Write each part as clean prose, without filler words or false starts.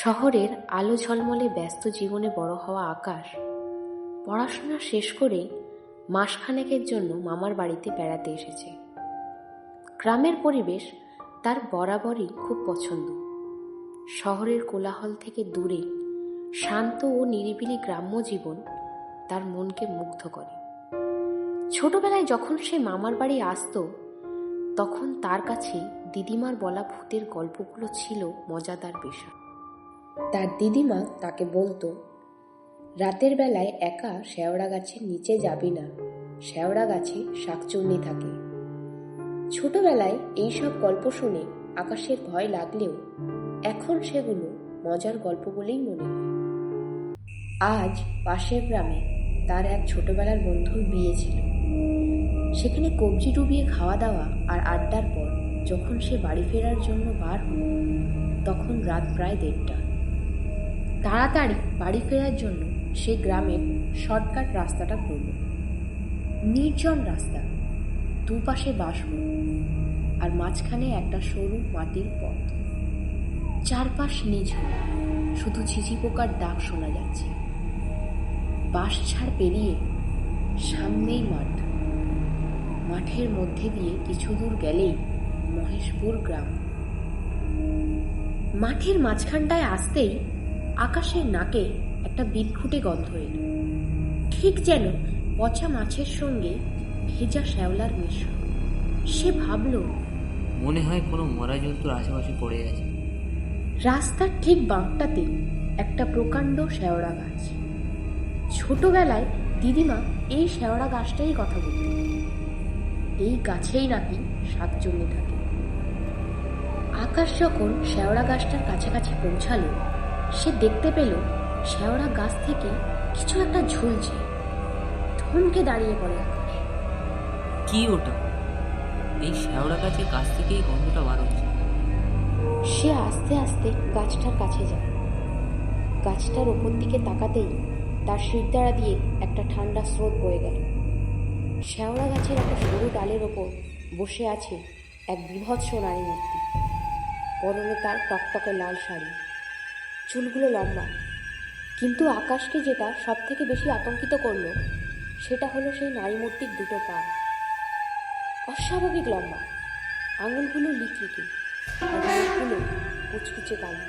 শহরের আলো ঝলমলে ব্যস্ত জীবনে বড় হওয়া আকাশ পড়াশোনা শেষ করে মাসখানেকের জন্য মামার বাড়িতে বেড়াতে এসেছে। গ্রামের পরিবেশ তার বরাবরই খুব পছন্দ। শহরের কোলাহল থেকে দূরে শান্ত ও নিরিবিলি গ্রাম্য জীবন তার মনকে মুগ্ধ করে। ছোটবেলায় যখন সে মামার বাড়ি আসতো তখন তার কাছে দিদিমার বলা ভূতের গল্পগুলো ছিল মজাদার বিষয়। তার দিদিমা তাকে বলতো, রাতের বেলায় একা শেওড়া গাছের নিচে যাবি না, শেওড়া গাছে শাকচুন্নি থাকে। ছোটবেলায় এইসব গল্প শুনে আকাশের ভয় লাগলেও এখন সেগুলো মজার গল্প বলেই মনে হয়। আজ পাশের গ্রামে তার এক ছোটবেলার বন্ধুর বিয়ে ছিল। সেখানে কবজি ডুবিয়ে খাওয়া দাওয়া আর আড্ডার পর যখন সে বাড়ি ফেরার জন্য বার হল তখন রাত প্রায় 1:30। তাড়াতাড়ি বাড়ি ফেরার জন্য সে গ্রামের শর্টকাট রাস্তাটা করল। নির্জন রাস্তা, দুপাশে বাঁশবন আর মাঝখানে একটা সরু মাটির পথ। চারপাশ নিঝুম, শুধু ঝিঝি পোকার ডাক শোনা যাচ্ছে। বাঁশঝাড় পেরিয়ে সামনেই মাঠ। মাঠের মধ্যে দিয়ে কিছু দূর গেলেই মহেশপুর গ্রাম। মাঠের মাঝখানটায় আসতেই আকাশের নাকে একটা বিদঘুটে গন্ধ এলো, ঠিক যেন পচা মাছের সঙ্গে ভেজা শ্যাওলার মিশ্রণ। সে ভাবল, মনে হয় কোনো মরা জন্তুর আশেপাশে পড়ে আছে। রাস্তার ঠিক বাঁকটাতে একটা প্রকাণ্ড শেওড়া গাছ। ছোটবেলায় দিদিমা এই শেওড়া গাছটাই কথা বলত। এই গাছেই নাকি শাকচুন্নি থাকে। আকাশ যখন শেওড়া গাছটার কাছাকাছি পৌঁছালো সে দেখতে পেল শেওড়া গাছ থেকে কিছু একটা ঝুলছে। থমকে দাঁড়িয়ে পড়ে আকাশ। কি ওটা? এই শ্যাওড়া গাছের কাছ থেকে এই গন্ধটা বার হচ্ছে। সে আস্তে আস্তে গাছটার কাছে যায়। গাছটার ওপর দিকে তাকাতেই তার শিরদাঁড়া দিয়ে একটা ঠান্ডা স্রোত বয়ে গেল। শেওড়া গাছের একটা সরু ডালের ওপর বসে আছে এক বীভৎস নারী মূর্তি। পরনে তার টকটকে লাল শাড়ি, চুলগুলো লম্বা। কিন্তু আকাশকে যেটা সব থেকে বেশি আতঙ্কিত করলো সেটা হলো সেই নারী মূর্তির দুটো পা। অস্বাভাবিক লম্বা, আঙুলগুলো লিকলিকে আর মুখগুলো কুচকুচে কালো।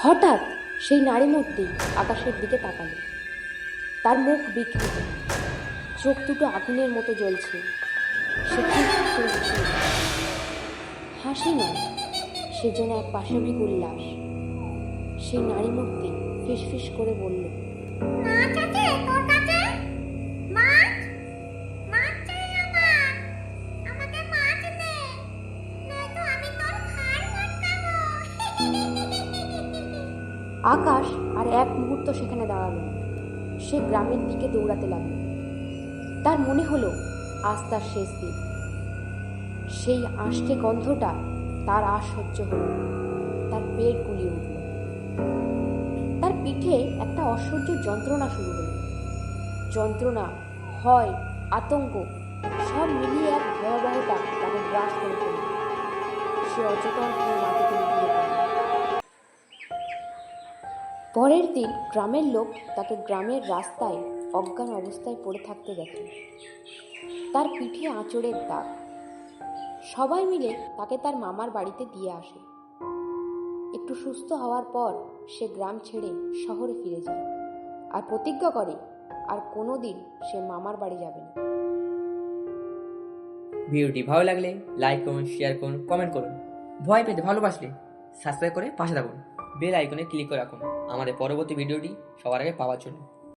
হঠাৎ সেই নারী মূর্তি আকাশের দিকে তাকালো। তার মুখ বিকৃত, চোখ দুটো আগুনের মতো জ্বলছে। সে হাসি নয়, সে যেন এক পাশবিক উল্লাস। সেই নারী মূর্তি ফিসফিস করে বলল, আকাশ আর এক মুহূর্ত সেখানে দাঁড়ালো। সে গ্রামের দিকে দৌড়াতে লাগলো। তার মনে হলো আজ তার শেষ দিন। সেই আষ্টে গন্ধটা তার আর সহ্য হলো। তার পেট গুলিয়ে উঠল। তার পিঠে একটা অসহ্য যন্ত্রণা শুরু হলো। যন্ত্রণা, ভয়, আতঙ্ক সব মিলিয়ে এক ভয়াবহতা তাকে গ্রাস করে ফেলল। সে অচেতন হয়ে মাটিতে লুটিয়ে পড়ল। পরের দিন গ্রামের লোক তাকে গ্রামের রাস্তায় অজ্ঞান অবস্থায় পড়ে থাকতে দেখে। তার পিঠে আঁচড়ের দাগ। সবাই মিলে তাকে তার মামার বাড়িতে দিয়ে আসে। একটু সুস্থ হওয়ার পর সে গ্রাম ছেড়ে শহরে ফিরে যায় আর প্রতিজ্ঞা করে আর কোনোদিন সে মামার বাড়ি যাবে না। ভিডিওটি ভালো লাগলে লাইক করুন, শেয়ার করুন, কমেন্ট করুন। ভয় পেতে ভালোবাসলে সাবস্ক্রাইব করে পাশে থাকুন। বেল আইকনে ক্লিক করে রাখুন আমাদের পরবর্তী ভিডিওটি সবার আগে পাওয়ার জন্য।